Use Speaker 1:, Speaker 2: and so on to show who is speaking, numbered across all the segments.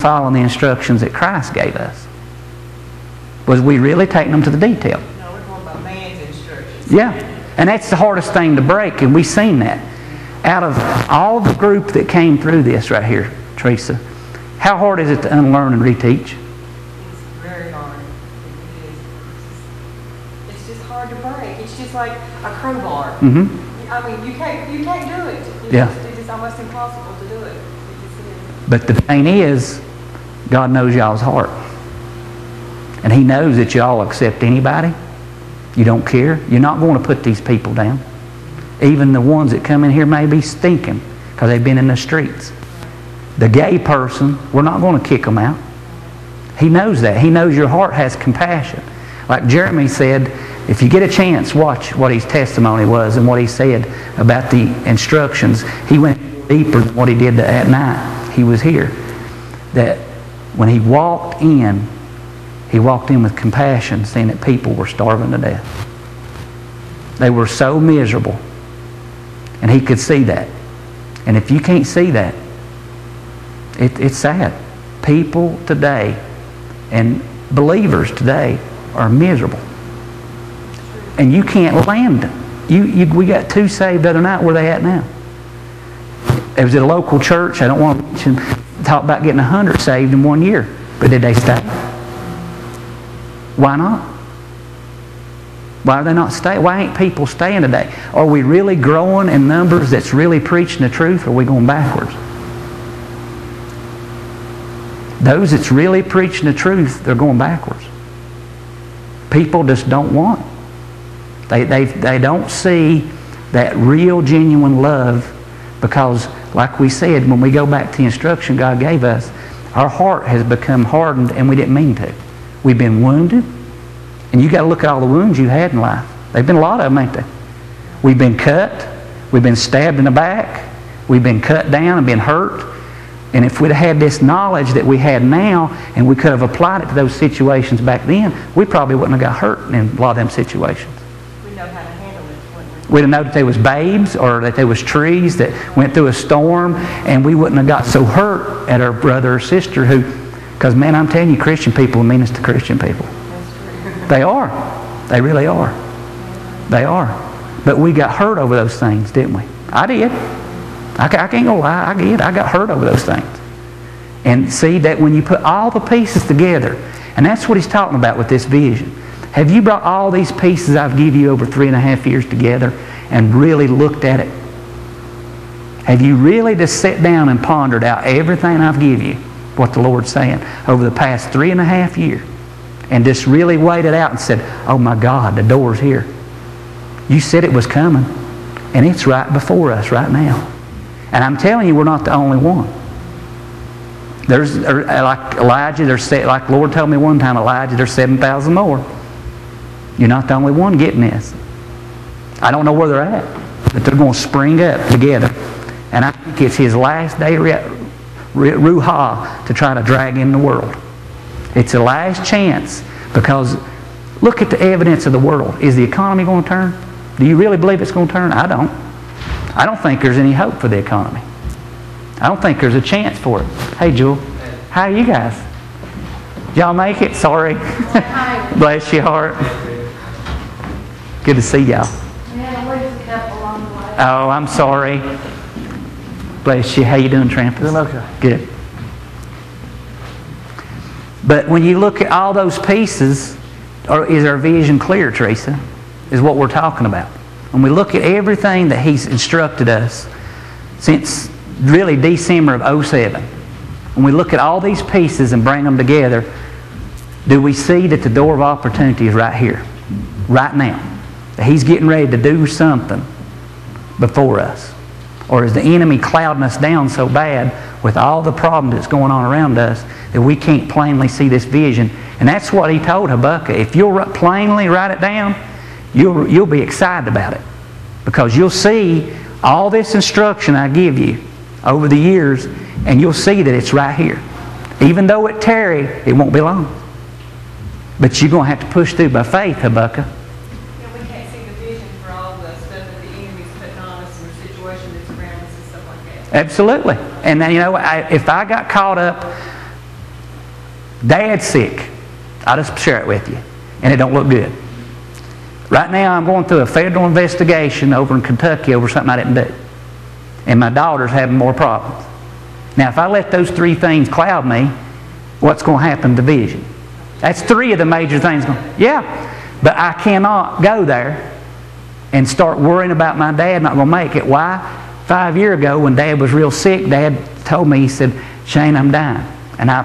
Speaker 1: following the instructions that Christ gave us? Was we really taking them to the detail?
Speaker 2: No, we're going by man's instructions.
Speaker 1: Yeah. And that's the hardest thing to break, and we've seen that. Out of all the group that came through this right here, Teresa, how hard is it to unlearn and reteach?
Speaker 2: It's very hard. It is. It's just hard to break. It's just like a crowbar.
Speaker 1: Mm-hmm.
Speaker 2: I mean, you can't do it. It's just almost impossible to do it. It just is.
Speaker 1: But the thing is, God knows y'all's heart. And He knows that y'all accept anybody. You don't care. You're not going to put these people down. Even the ones that come in here may be stinking because they've been in the streets. The gay person, we're not going to kick them out. He knows that. He knows your heart has compassion. Like Jeremy said, if you get a chance, watch what his testimony was and what he said about the instructions. He went deeper than what he did at night. He was here. That when he walked in with compassion, seeing that people were starving to death. They were so miserable. And he could see that. And if you can't see that, it's sad. People today and believers today are miserable. And you can't land them. We got two saved the other night. Where they at now? It was at a local church. I don't want to mention, talk about getting 100 saved in 1 year. But did they stay? Why not? Why are they not staying? Why ain't people staying today? Are we really growing in numbers that's really preaching the truth, or are we going backwards? Those that's really preaching the truth, they're going backwards. People just don't want it. They don't see that real, genuine love, because, like we said, when we go back to the instruction God gave us, our heart has become hardened, and we didn't mean to. We've been wounded. And you got to look at all the wounds you had in life. They've been a lot of them, ain't they? We've been cut. We've been stabbed in the back. We've been cut down and been hurt. And if we'd have had this knowledge that we had now, and we could have applied it to those situations back then, we probably wouldn't have got hurt in a lot of them situations.
Speaker 2: We know how to handle it, wouldn't we?
Speaker 1: We'd have known that there was babes, or that there was trees that went through a storm, and we wouldn't have got so hurt at our brother or sister who, because man, I'm telling you, Christian people are the meanest to Christian people. They are. They really are. They are. But we got hurt over those things, didn't we? I did. I can't go lie. I did. I got hurt over those things. And see that when you put all the pieces together, and that's what he's talking about with this vision. Have you brought all these pieces I've given you over 3.5 years together and really looked at it? Have you really just sat down and pondered out everything I've given you, what the Lord's saying, over the past 3.5 years? And just really waited out and said, oh my God, the door's here. You said it was coming. And it's right before us right now. And I'm telling you, we're not the only one. There's, like Elijah, like the Lord told me one time, Elijah, there's 7,000 more. You're not the only one getting this. I don't know where they're at, but they're going to spring up together. And I think it's His last day ruha to try to drag in the world. It's the last chance, because look at the evidence of the world. Is the economy going to turn? Do you really believe it's going to turn? I don't. I don't think there's any hope for the economy. I don't think there's a chance for it. Hey, Jewel. How are you guys? Did y'all make it? Sorry. Bless your heart. Good to see y'all. Oh, I'm sorry. Bless you. How you doing, Trampus?
Speaker 3: Okay.
Speaker 1: Good. But when you look at all those pieces, is our vision clear, Teresa? Is what we're talking about. When we look at everything that He's instructed us since really December of 2007, when we look at all these pieces and bring them together, do we see that the door of opportunity is right here, right now? That He's getting ready to do something before us? Or is the enemy clouding us down so bad with all the problems that's going on around us that we can't plainly see this vision? And that's what he told Habakkuk. If you'll plainly write it down, you'll be excited about it. Because you'll see all this instruction I give you over the years, and you'll see that it's right here. Even though it tarry, it won't be long. But you're going to have to push through by faith, Habakkuk.
Speaker 2: We can't see the vision for all the stuff that the enemy's putting on us and the situation that's around us and stuff like that.
Speaker 1: Absolutely. And then, if I got caught up Dad's sick. I'll just share it with you. And it don't look good. Right now I'm going through a federal investigation over in Kentucky over something I didn't do. And my daughter's having more problems. Now if I let those 3 things cloud me, what's going to happen to vision? That's 3 of the major things. Yeah. But I cannot go there and start worrying about my dad not going to make it. Why? 5 years ago when Dad was real sick, Dad told me, he said, Shane, I'm dying. And I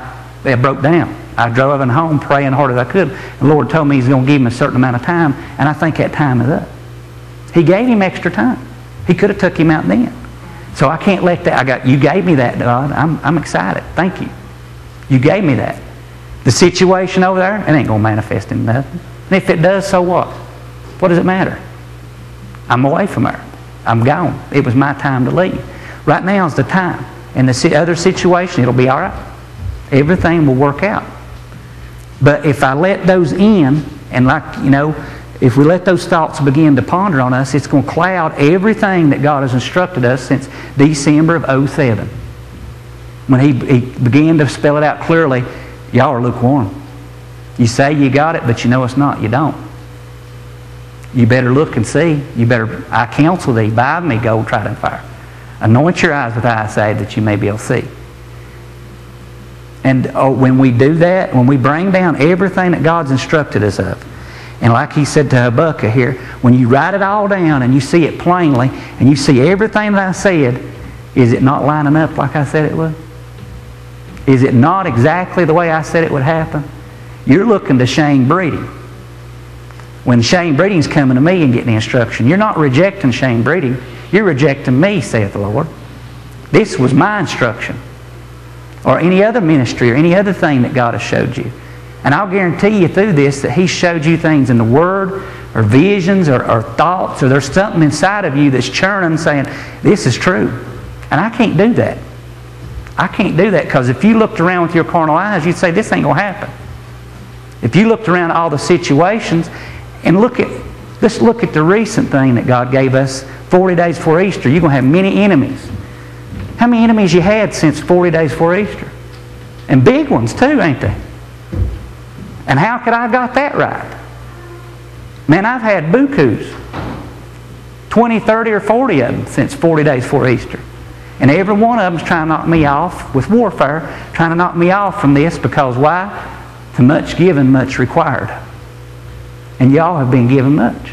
Speaker 1: broke down. I drove him home praying hard as I could. The Lord told me He's going to give him a certain amount of time, and I think that time is up. He gave him extra time. He could have took him out then. So I can't let that. You gave me that, God. I'm excited. Thank you. You gave me that. The situation over there, it ain't going to manifest in nothing. And if it does, so what? What does it matter? I'm away from her. I'm gone. It was my time to leave. Right now is the time. In the other situation, it'll be all right. Everything will work out. But if I let those in, and if we let those thoughts begin to ponder on us, it's going to cloud everything that God has instructed us since December of 2007. When He began to spell it out clearly, y'all are lukewarm. You say you got it, but you know it's not. You don't. You better look and see. I counsel thee, buy me gold tried in fire. Anoint your eyes with eyesight that you may be able to see. And when we do that, when we bring down everything that God's instructed us of, and like He said to Habakkuk here, when you write it all down and you see it plainly, and you see everything that I said, is it not lining up like I said it would? Is it not exactly the way I said it would happen? You're looking to Shane Breeding. When Shane Breeding's coming to me and getting the instruction, you're not rejecting Shane Breeding. You're rejecting me, saith the Lord. This was my instruction. Or any other ministry or any other thing that God has showed you. And I'll guarantee you through this that He showed you things in the Word or visions or thoughts, or there's something inside of you that's churning saying, this is true. And I can't do that. I can't do that because if you looked around with your carnal eyes, you'd say, this ain't going to happen. If you looked around all the situations and let's look at the recent thing that God gave us 40 days before Easter. You're going to have many enemies. How many enemies you had since 40 days before Easter? And big ones too, ain't they? And how could I have got that right? Man, I've had bukus. 20, 30, or 40 of them since 40 days before Easter. And every one of them's trying to knock me off with warfare, trying to knock me off from this because why? To much given, much required. And y'all have been given much.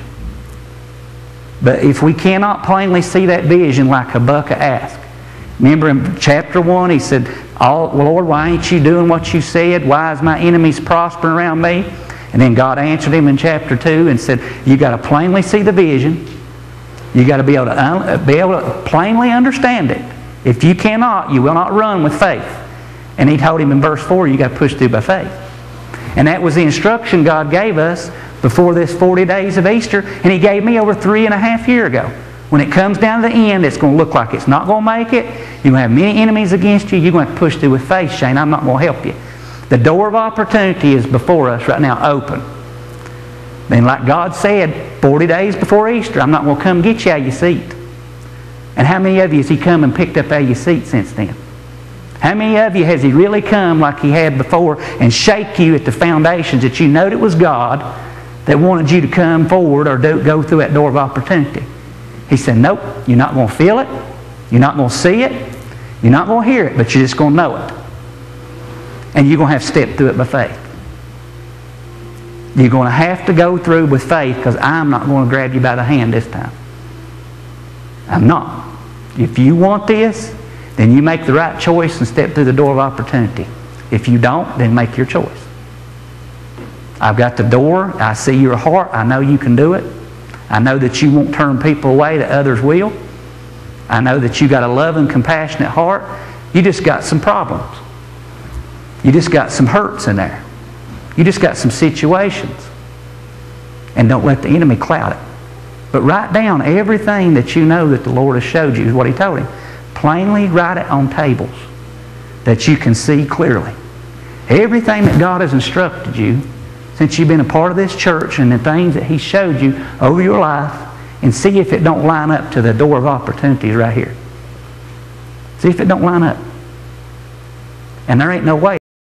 Speaker 1: But if we cannot plainly see that vision like Habakkuk asked, remember in chapter 1 he said, Lord, why ain't you doing what you said? Why is my enemies prospering around me? And then God answered him in chapter 2 and said, you got to plainly see the vision. You got to be able to plainly understand it. If you cannot, you will not run with faith. And He told him in verse 4, you got to push through by faith. And that was the instruction God gave us before this 40 days of Easter. And He gave me over 3.5 years ago. When it comes down to the end, it's going to look like it's not going to make it. You're going to have many enemies against you. You're going to have to push through with faith, Shane. I'm not going to help you. The door of opportunity is before us right now, open. And like God said, 40 days before Easter, I'm not going to come get you out of your seat. And how many of you has He come and picked up out of your seat since then? How many of you has He really come like He had before and shake you at the foundations that you know it was God that wanted you to come forward or go through that door of opportunity? He said, nope, you're not going to feel it. You're not going to see it. You're not going to hear it, but you're just going to know it. And you're going to have to step through it by faith. You're going to have to go through with faith because I'm not going to grab you by the hand this time. I'm not. If you want this, then you make the right choice and step through the door of opportunity. If you don't, then make your choice. I've got the door. I see your heart. I know you can do it. I know that you won't turn people away that others will. I know that you got a loving, compassionate heart. You just got some problems. You just got some hurts in there. You just got some situations. And don't let the enemy cloud it. But write down everything that you know that the Lord has showed you, is what He told him. Plainly write it on tables that you can see clearly. Everything that God has instructed you since you've been a part of this church and the things that He showed you over your life, and see if it don't line up to the door of opportunities right here. See if it don't line up. And there ain't no way